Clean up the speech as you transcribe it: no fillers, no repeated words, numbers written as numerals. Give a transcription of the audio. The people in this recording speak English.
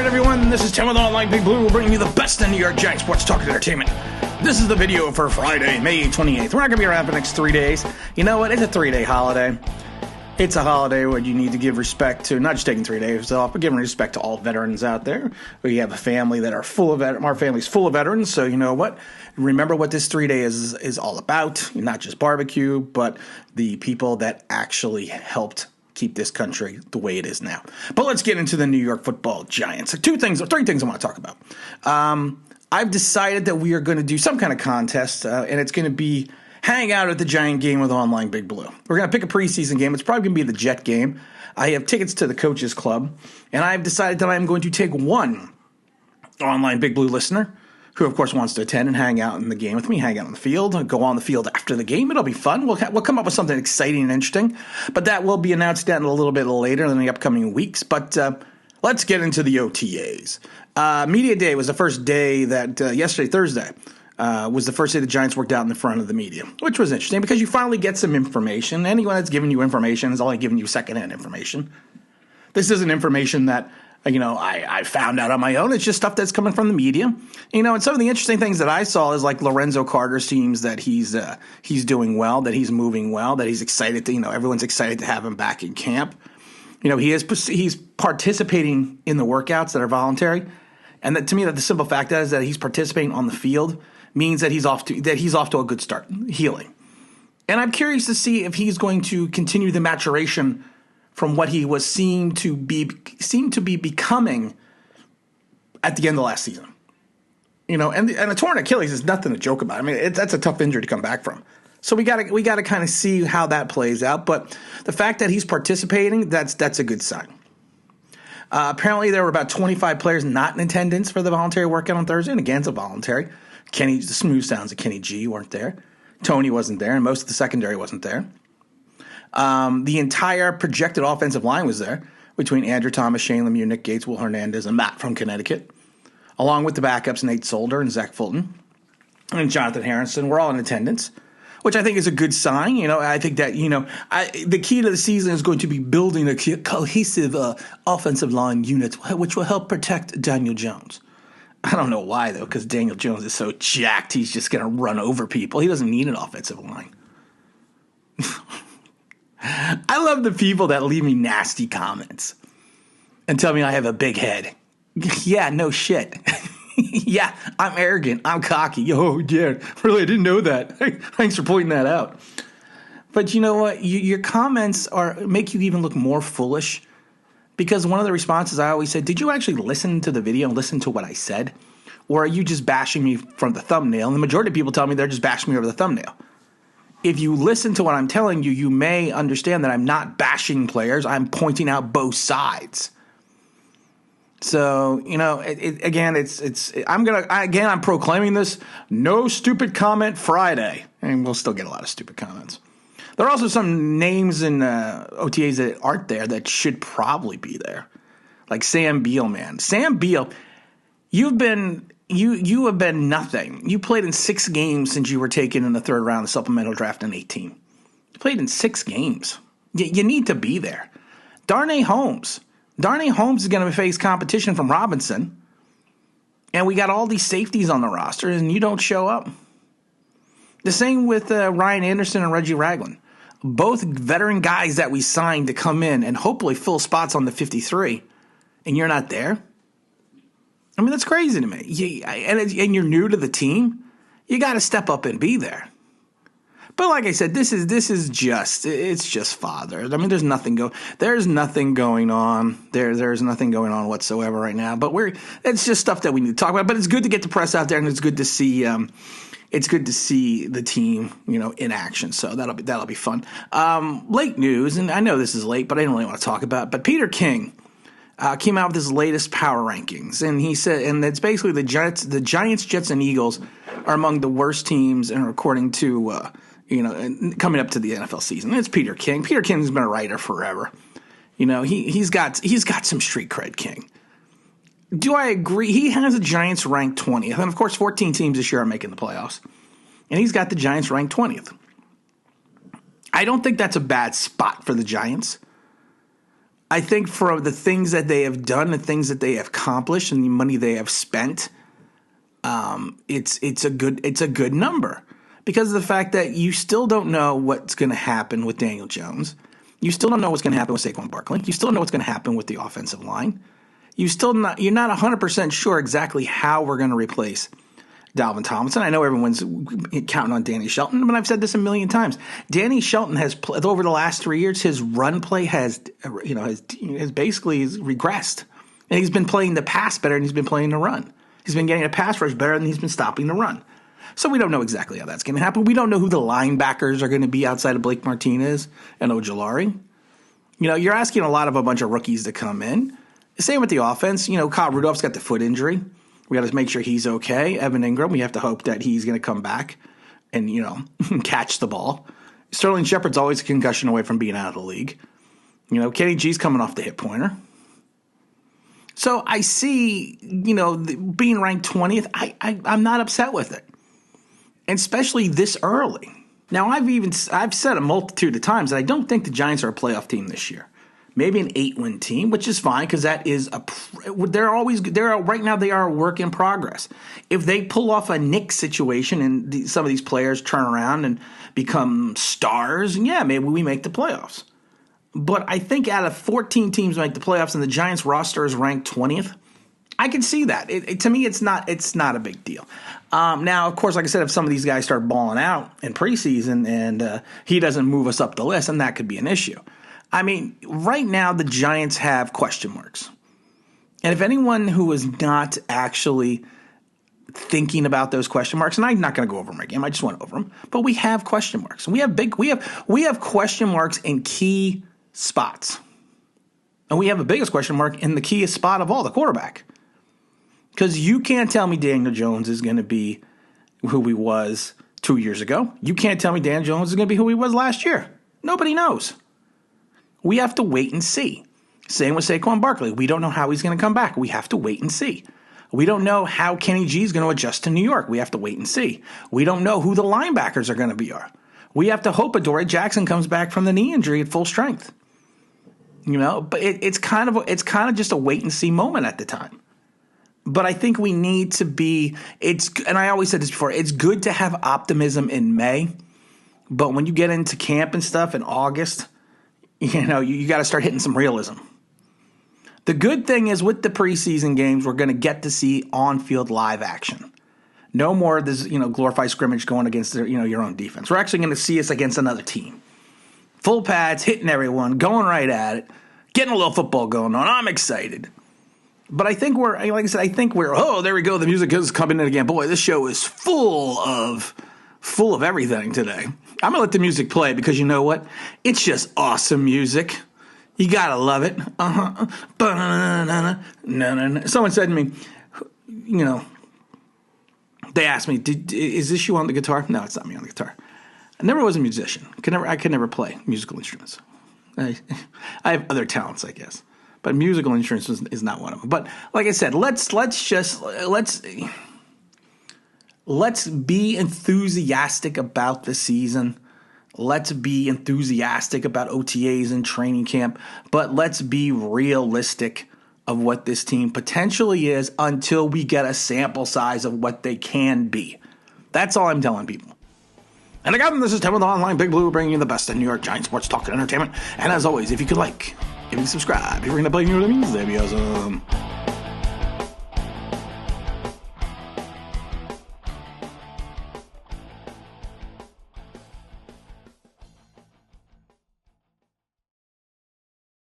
right, everyone, this is Tim with Online Big Blue, bringing you the best in New York Giants sports talk and entertainment. This is the video for Friday, May 28th. We're not going to be around for the next 3 days. You know what? It's a 3-day holiday. It's a holiday where you need to give respect to, not just taking 3 days off, but giving respect to all veterans out there. We have a family that are full of veterans. Our family's full of veterans, so you know what? Remember what this 3 day is all about. Not just barbecue, but the people that actually helped keep this country the way it is now. But let's get into the New York Football Giants. Three things I want to talk about. I've decided that we are going to do some kind of contest, and it's going to be hang out at the Giant game with Online Big Blue. We're going to pick a preseason game. It's probably going to be the Jet game. I have tickets to the Coaches Club, and I've decided that I'm going to take one Online Big Blue listener who, of course, wants to attend and hang out in the game with me, hang out on the field, go on the field after the game. It'll be fun. We'll come up with something exciting and interesting, but that will be announced a little bit later in the upcoming weeks. But let's get into the OTAs. Media Day was the first day that yesterday, Thursday, was the first day the Giants worked out in the front of the media, which was interesting because you finally get some information. Anyone that's giving you information is only giving you secondhand information. This isn't information that I found out on my own. It's just stuff that's coming from the media. And some of the interesting things that I saw is like Lorenzo Carter seems that he's doing well, that he's moving well, that he's excited to, everyone's excited to have him back in camp. He's participating in the workouts that are voluntary. And that, to me, that the simple fact is that he's participating on the field means that he's off to a good start, healing. And I'm curious to see if he's going to continue the maturation from what he was seemed to be becoming at the end of last season. And a torn Achilles is nothing to joke about. I mean, that's a tough injury to come back from. So we got to kind of see how that plays out. But the fact that he's participating, that's a good sign. Apparently, there were about 25 players not in attendance for the voluntary workout on Thursday. And again, it's a voluntary. The smooth sounds of Kenny G weren't there. Tony wasn't there, and most of the secondary wasn't there. The entire projected offensive line was there between Andrew Thomas, Shane Lemieux, Nick Gates, Will Hernandez, and Matt from Connecticut, along with the backups Nate Solder and Zach Fulton and Jonathan Harrison were all in attendance, which I think is a good sign. I think that, the key to the season is going to be building a cohesive offensive line unit, which will help protect Daniel Jones. I don't know why, though, because Daniel Jones is so jacked, he's just going to run over people. He doesn't need an offensive line. I love the people that leave me nasty comments and tell me I have a big head. Yeah, no shit. Yeah, I'm arrogant. I'm cocky. Oh, yeah, really, I didn't know that. Thanks for pointing that out. But you know what? Your comments make you even look more foolish because one of the responses I always said, did you actually listen to the video and listen to what I said? Or are you just bashing me from the thumbnail? And the majority of people tell me they're just bashing me over the thumbnail. If you listen to what I'm telling you, you may understand that I'm not bashing players. I'm pointing out both sides. So, I'm proclaiming this no stupid comment Friday. And we'll still get a lot of stupid comments. There are also some names in OTAs that aren't there that should probably be there. Like Sam Beal, man. Sam Beal, you have been nothing. You played in 6 games since you were taken in the third round of the supplemental draft in 2018. You played in 6 games. You need to be there. Darnay Holmes is going to face competition from Robinson, and we got all these safeties on the roster, and you don't show up. The same with Ryan Anderson and Reggie Ragland, both veteran guys that we signed to come in and hopefully fill spots on the 53, and you're not there. I mean, that's crazy to me. And you're new to the team. You got to step up and be there. But like I said, this is just fodder. I mean, there's nothing going on. There's nothing going on whatsoever right now. But it's just stuff that we need to talk about. But it's good to get the press out there, and it's good to see the team, in action. So that'll be fun. Late news, and I know this is late, but I didn't really want to talk about it. But Peter King came out with his latest power rankings, and he said, and it's basically the Giants, Jets, and Eagles are among the worst teams, and according to coming up to the NFL season. And it's Peter King. Peter King's been a writer forever. He's got some street cred, King. Do I agree? He has the Giants ranked 20th, and of course, 14 teams this year are making the playoffs, and he's got the Giants ranked 20th. I don't think that's a bad spot for the Giants. I think for the things that they have done, the things that they have accomplished, and the money they have spent, it's a good number because of the fact that you still don't know what's going to happen with Daniel Jones. You still don't know what's going to happen with Saquon Barkley. You still don't know what's going to happen with the offensive line. You're not 100% sure exactly how we're going to replace Dalvin Tomlinson. I know everyone's counting on Danny Shelton, but I've said this a million times. Danny Shelton has over the last 3 years, his run play has basically regressed, and he's been playing the pass better than he's been playing the run. He's been getting a pass rush better than he's been stopping the run. So we don't know exactly how that's going to happen. We don't know who the linebackers are going to be outside of Blake Martinez and Ojulari. You're asking a bunch of rookies to come in. Same with the offense. Kyle Rudolph's got the foot injury. We got to make sure he's okay. Evan Ingram, we have to hope that he's going to come back and, catch the ball. Sterling Shepard's always a concussion away from being out of the league. Kenny G's coming off the hip pointer. So I see, being ranked 20th, I'm not upset with it. And especially this early. Now, I've said a multitude of times that I don't think the Giants are a playoff team this year. Maybe an 8-win team, which is fine because that is right now they are a work in progress. If they pull off a Nick situation and some of these players turn around and become stars, yeah, maybe we make the playoffs. But I think out of 14 teams make the playoffs and the Giants roster is ranked 20th, I can see that. To me, it's not a big deal. Now, of course, like I said, if some of these guys start balling out in preseason and he doesn't move us up the list, then that could be an issue. I mean, right now the Giants have question marks. And if anyone who is not actually thinking about those question marks, and I'm not going to go over them again, I just went over them, but we have question marks. We have question marks in key spots. And we have the biggest question mark in the keyest spot of all, the quarterback. Because you can't tell me Daniel Jones is going to be who he was 2 years ago. You can't tell me Daniel Jones is going to be who he was last year. Nobody knows. We have to wait and see. Same with Saquon Barkley. We don't know how he's going to come back. We have to wait and see. We don't know how Kenny G is going to adjust to New York. We have to wait and see. We don't know who the linebackers are going to be. We have to hope Adoree Jackson comes back from the knee injury at full strength. But it's kind of just a wait and see moment at the time. But I think we need to be. And I always said this before. It's good to have optimism in May, but when you get into camp and stuff in August, you got to start hitting some realism. The good thing is with the preseason games, we're going to get to see on-field live action. No more of this, glorified scrimmage going against your own defense. We're actually going to see us against another team. Full pads, hitting everyone, going right at it, getting a little football going on. I'm excited. But I think oh, there we go. The music is coming in again. Boy, this show is full of everything today. I'm going to let the music play because you know what? It's just awesome music. You got to love it. Someone said to me, they asked me, is this you on the guitar? No, it's not me on the guitar. I never was a musician. I could never play musical instruments. I have other talents, I guess. But musical instruments is not one of them. But like I said, let's be enthusiastic about the season. Let's be enthusiastic about OTAs and training camp. But let's be realistic of what this team potentially is until we get a sample size of what they can be. That's all I'm telling people. And again, this is Tim with Online Big Blue, bringing you the best in New York Giants sports talk and entertainment. And as always, if you could if you subscribe, if you're going to play new means, that'd be awesome.